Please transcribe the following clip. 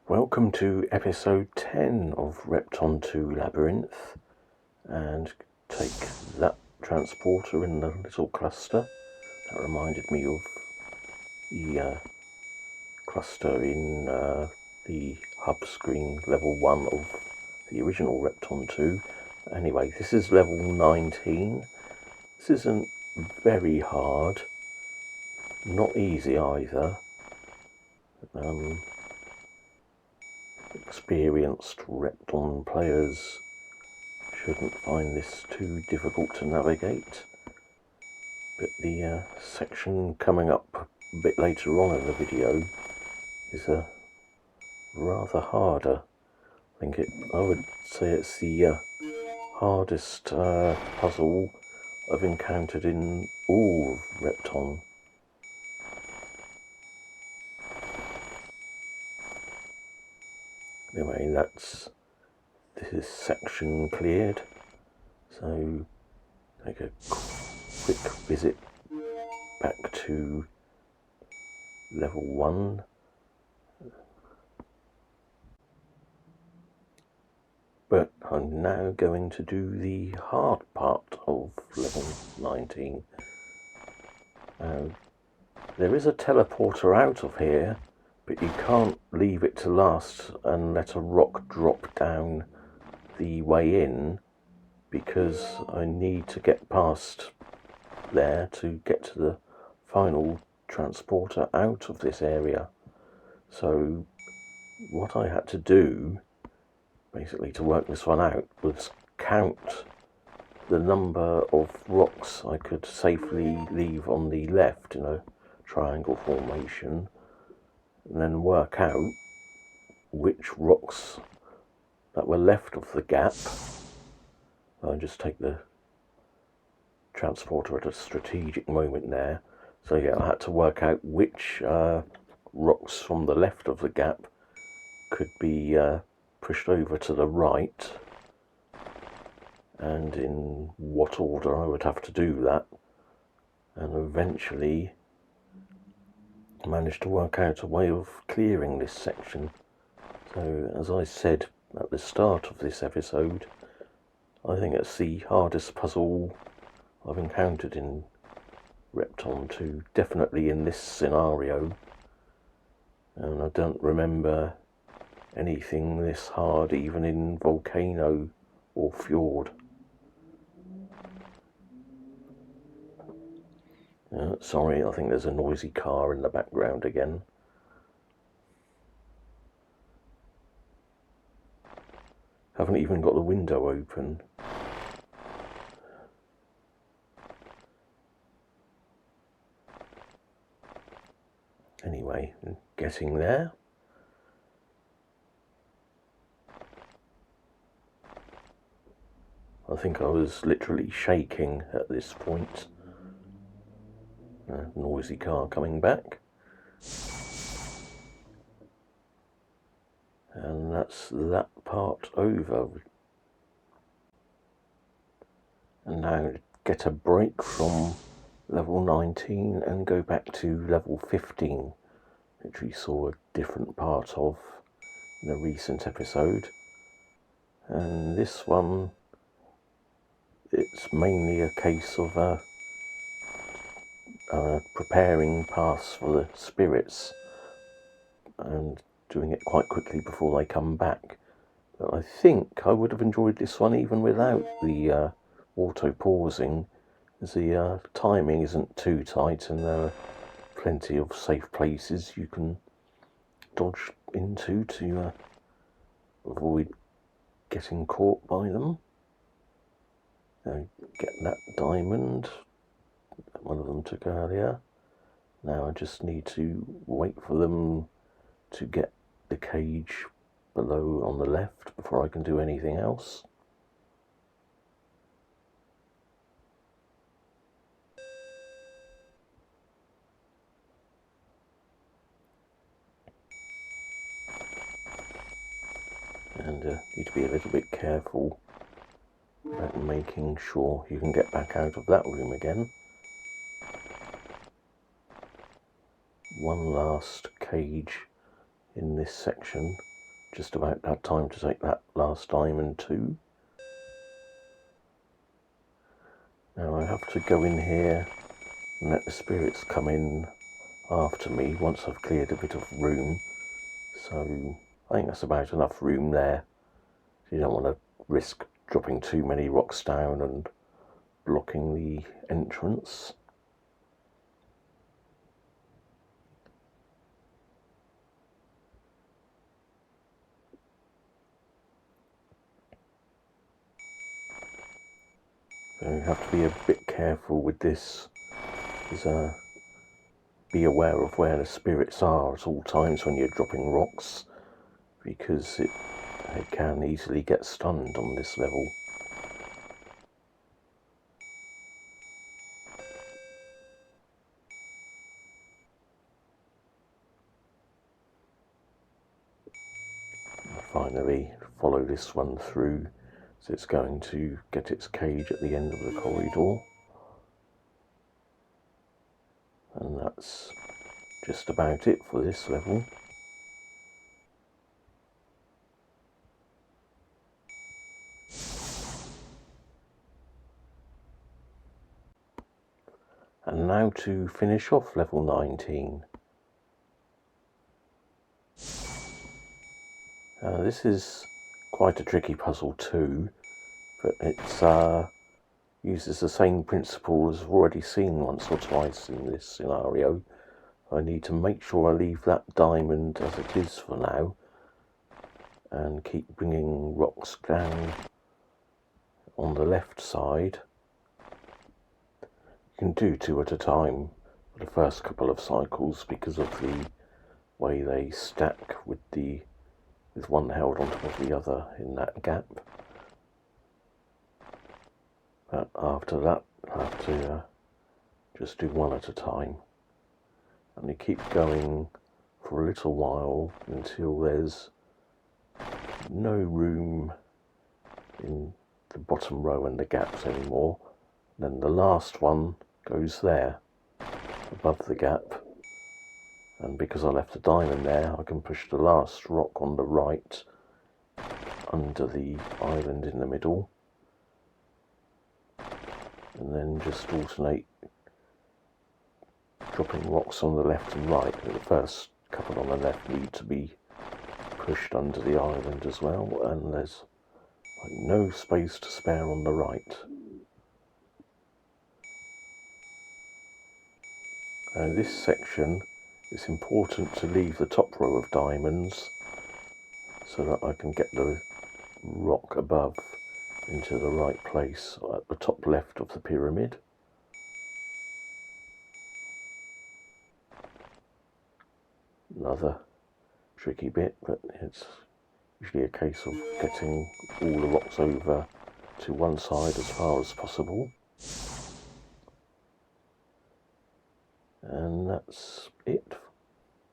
Welcome to episode 10 of Repton 2 Labyrinth, and take that transporter in the little cluster. That reminded me of the cluster in the hub screen level 1 of the original Repton 2. Anyway, this is level 19. This isn't very hard, not easy either. Experienced Repton players shouldn't find this too difficult to navigate, but the section coming up a bit later on in the video is a rather harder. I would say it's the hardest puzzle I've encountered in all of Repton. Anyway, this section cleared, so take a quick visit back to level 1. But I'm now going to do the hard part of level 19. There is a teleporter out of here, but you can't leave it to last and let a rock drop down the way in, because I need to get past there to get to the final transporter out of this area. So what I had to do, basically, to work this one out, was count the number of rocks I could safely leave on the left in a triangle formation, and then work out which rocks that were left of the gap. I'll just take the transporter at a strategic moment there. So yeah, I had to work out which rocks from the left of the gap could be pushed over to the right, and in what order I would have to do that, and eventually managed to work out a way of clearing this section. So, as I said at the start of this episode, I think it's the hardest puzzle I've encountered in Repton 2, definitely in this scenario, and I don't remember anything this hard even in Volcano or Fjord. Sorry, I think there's a noisy car in the background again. Haven't even got the window open. Anyway, getting there. I think I was literally shaking at this point. Noisy car coming back. And that's that part over. And now get a break from level 19 and go back to level 15, which we saw a different part of in a recent episode. And this one, it's mainly a case of preparing paths for the spirits and doing it quite quickly before they come back. But I think I would have enjoyed this one even without the auto-pausing, as the timing isn't too tight and there are plenty of safe places you can dodge into to avoid getting caught by them. Get that diamond that one of them took earlier. Now I just need to wait for them to get the cage below on the left before I can do anything else. And need to be a little bit careful about making sure you can get back out of that room again. One last cage in this section, just about that time to take that last diamond too. Now I have to go in here and let the spirits come in after me once I've cleared a bit of room. So I think that's about enough room there. You don't want to risk dropping too many rocks down and blocking the entrance. So you have to be a bit careful with this, because be aware of where the spirits are at all times when you're dropping rocks, because they can easily get stunned on this level. Finally follow this one through, so it's going to get its cage at the end of the corridor, and that's just about it for this level. And now to finish off level 19. This is quite a tricky puzzle too, but it uses the same principle as I've already seen once or twice in this scenario. I need to make sure I leave that diamond as it is for now and keep bringing rocks down on the left side. You can do 2 at a time for the first couple of cycles because of the way they stack with one held on top of the other in that gap. But after that, I have to just do 1 at a time. And you keep going for a little while until there's no room in the bottom row and the gaps anymore. Then the last one goes there, above the gap. And because I left a diamond there, I can push the last rock on the right under the island in the middle, and then just alternate dropping rocks on the left and right. The first couple on the left need to be pushed under the island as well, and there's no space to spare on the right. This section, it's important to leave the top row of diamonds so that I can get the rock above into the right place at the top left of the pyramid. Another tricky bit, but it's usually a case of getting all the rocks over to one side as far as possible. And that's it